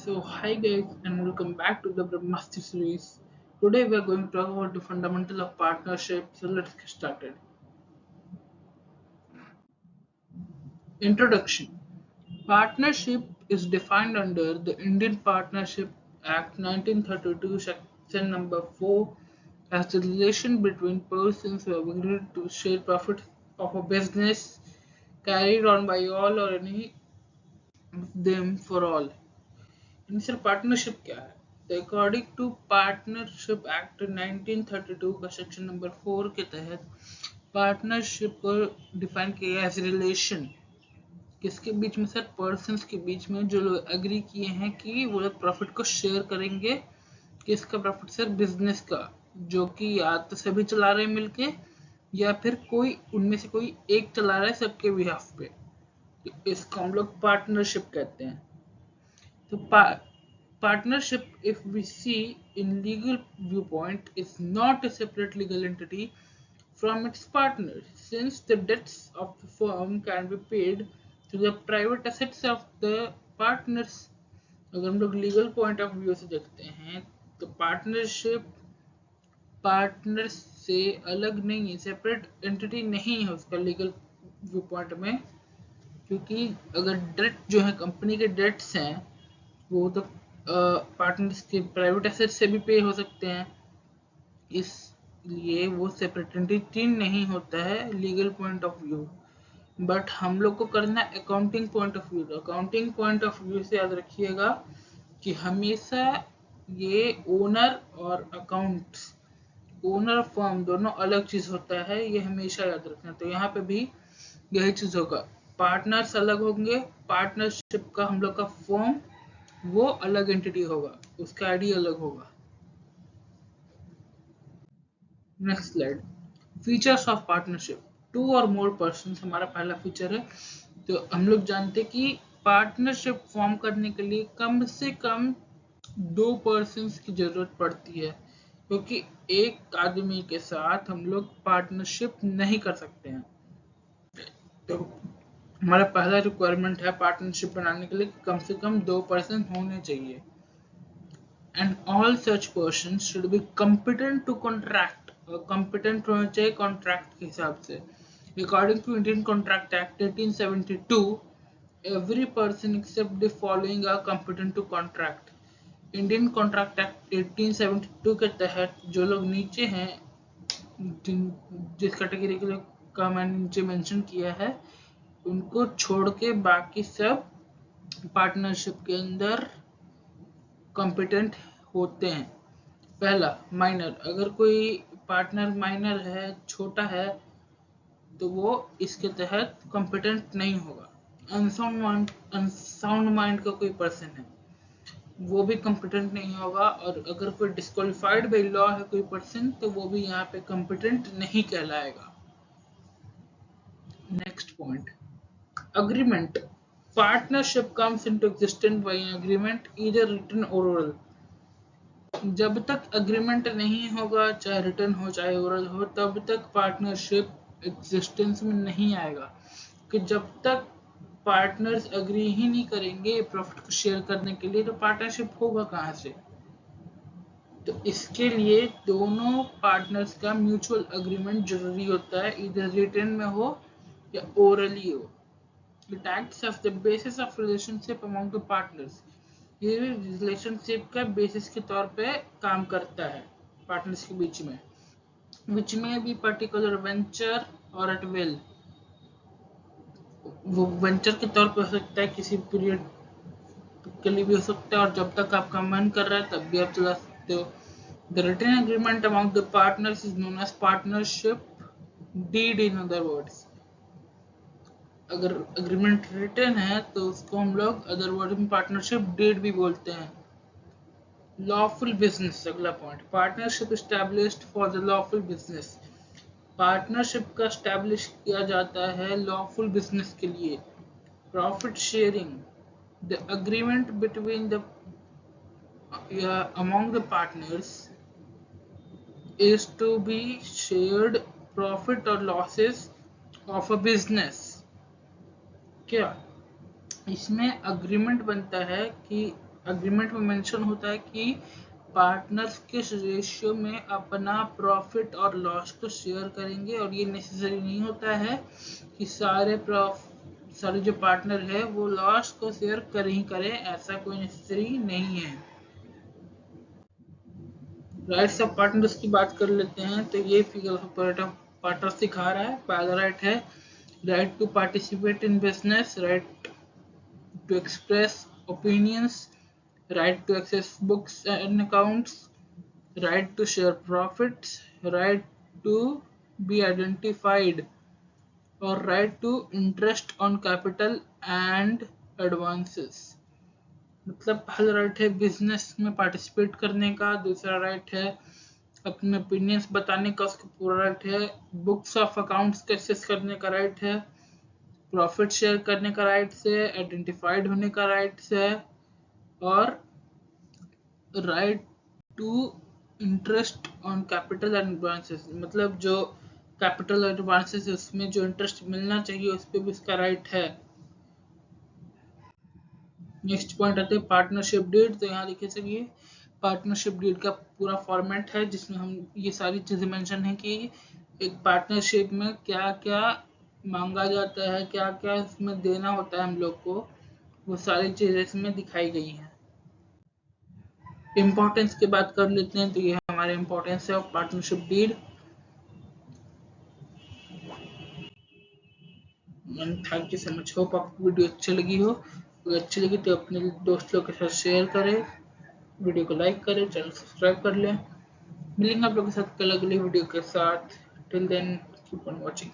So hi guys and welcome back to the Brahmasthi series. Today we are going to talk about the fundamental of partnership. So let's get started. Introduction. Partnership is defined under the Indian Partnership Act 1932 section number 4 as the relation between persons who have agreed to share profits of a business carried on by all or any of them for all. Initial partnership क्या है? तो according to partnership act 1932 का section number 4 के तहत partnership को define किया है as relation किसके बीच में? सर पर्सन्स के बीच में जो लोग एग्री किए हैं कि वो लोग प्रॉफिट को शेयर करेंगे। किसका प्रॉफिट? सर बिजनेस का, जो कि या तो सभी चला रहे हैं मिलके या फिर कोई उनमें से कोई एक चला रहा है सबके बिहाफ पे। इसको हम लोग पार्टनरशिप कहते हैं। तो partnership, if we see in legal viewpoint, is not a separate legal entity from its partners, since the debts of the firm can be paid to the private assets of the partners. अगर हम लोग legal point of view से देखते हैं तो partnership partner से अलग नहीं है, सेपरेट एंटिटी नहीं है उसका लीगल व्यू पॉइंट में, क्योंकि अगर डेट जो है कंपनी के डेट्स हैं वो तो पार्टनर्स के प्राइवेट एसेट से भी पे हो सकते हैं, इसलिए वो सेपरेट एंटिटी नहीं होता है legal point of view. But हम लोग को करना है accounting point of view. Accounting point of view से याद रखिएगा कि हमेशा ये ओनर और अकाउंट्स, ओनर फर्म दोनों अलग चीज होता है, ये हमेशा याद रखना। तो यहाँ पे भी यही चीज होगा, पार्टनर्स अलग होंगे, पार्टनरशिप का हम लोग का फर्म वो अलग एंटिटी होगा, उसका आईडी अलग होगा। Next slide, features of partnership. Two और मोर पर्सन हमारा पहला फीचर है। तो हम लोग जानते हैं कि पार्टनरशिप फॉर्म करने के लिए कम से कम 2 पर्सन्स की जरूरत पड़ती है, क्योंकि एक आदमी के साथ हम लोग पार्टनरशिप नहीं कर सकते हैं। तो हमारा पहला रिक्वायरमेंट है पार्टनरशिप बनाने के लिए कम से कम 2 पर्सन होने चाहिए। And all such persons should be competent to contract, और competent होना चाहिए कॉन्ट्रैक्ट के हिसाब से। According to Indian Contract Act 1872, every person except the following are competent to contract. Indian Contract Act 1872 के तहत जो लोग नीचे हैं, जिस कैटेगरी के लोग का मैंने नीचे मेंशन किया है, उनको छोड़ के बाकी सब पार्टनरशिप के अंदर कॉम्पिटेंट होते हैं। पहला, माइनर। अगर कोई पार्टनर माइनर है, छोटा है, तो वो इसके तहत कॉम्पिटेंट नहीं होगा। अनसाउंड माइंड का कोई पर्सन है, वो भी कॉम्पिटेंट नहीं होगा। और अगर कोई डिस्क्वालिफाइड बाय लॉ है कोई पर्सन, तो वो भी यहाँ पे कॉम्पिटेंट नहीं कहलाएगा। Next point, agreement. Partnership comes into existence by an agreement, either written or oral. जब तक अग्रीमेंट नहीं होगा, चाहे रिटर्न हो चाहे ओरल हो, तब तक पार्टनरशिप एग्जिस्टेंस में नहीं आएगा। कि जब तक पार्टनर्स अग्री ही नहीं करेंगे प्रॉफिट को शेयर करने के लिए, तो पार्टनरशिप होगा कहाँ से? तो इसके लिए दोनों पार्टनर्स का म्यूचुअल अग्रीमेंट जरूरी होता है, इधर रिटर्न में हो या ओरली हो। It acts as the basis of relationship among the partners. ये रिलेशनशिप का बेसिस के तौर पे काम करता है पार्टनर्स के बीच में, which may be particular venture or at will. वो वेंचर के तौर पे हो सकता है, किसी पीरियड के लिए भी हो सकता है, और जब तक आपका मन कर रहा है तब भी आप चला सकते हो। The written agreement among the partners is known as partnership deed, in other words. अगर अग्रीमेंट रिटर्न है तो उसको हम लोग अदर वर्ड में पार्टनरशिप डीड भी बोलते हैं। लॉफुल बिजनेस, अगला point, partnership established for the lawful business. Partnership का एस्टैब्लिश किया जाता है लॉफुल बिजनेस के लिए। Profit sharing, the agreement between the among the partners is to be shared profit और लॉसेस ऑफ अ बिजनेस। क्या इसमें अग्रीमेंट बनता है कि एग्रीमेंट में मेंशन होता है कि पार्टनर्स किस रेशियो में अपना प्रॉफिट और लॉस को शेयर करेंगे, और ये नेसेसरी नहीं होता है कि सारे जो पार्टनर है वो लॉस को शेयर कर ही करें, ऐसा कोई नेसेसरी नहीं है। राइट्स ऑफ पार्टनर्स की बात कर लेते हैं, तो ये फिगर ऑफ पार्टनर सिखा रहा है। पहला राइट है right to participate in business, right to express opinions, right to access books and accounts, right to share profits, right to be identified, or right to interest on capital and advances। मतलब पहला right है business में participate करने का, दूसरा right है अपने opinions बताने का, उसका पूरा राइट है, बुक्स ऑफ अकाउंट्स का एक्सेस करने का राइट है, प्रॉफिट शेयर करने का राइट है, आइडेंटिफाइड होने का राइट है, और right to interest on capital and advances. मतलब जो कैपिटल एडवांसेस है उसमें जो इंटरेस्ट मिलना चाहिए उस पर भी उसका राइट है। नेक्स्ट पॉइंट आते हैं पार्टनरशिप डीड। तो यहाँ देखिए सर, ये पार्टनरशिप डीड का पूरा फॉर्मेट है जिसमें हम ये सारी चीजें मेंशन है कि एक पार्टनरशिप में क्या क्या मांगा जाता है, क्या क्या इसमें देना होता है हम लोग को, वो सारी चीजें इसमें दिखाई गई हैं। इम्पोर्टेंस की बात कर लेते हैं, तो ये हमारे इम्पोर्टेंस है of partnership deed. Thank you so much, hope आपको वीडियो अच्छी लगी हो। अगर अच्छी लगी तो अपने दोस्तों के साथ शेयर करें, वीडियो को लाइक करें, चैनल सब्सक्राइब कर लें। मिलेंगे आप लोगों के साथ कल अगली वीडियो के साथ। Till then keep on watching.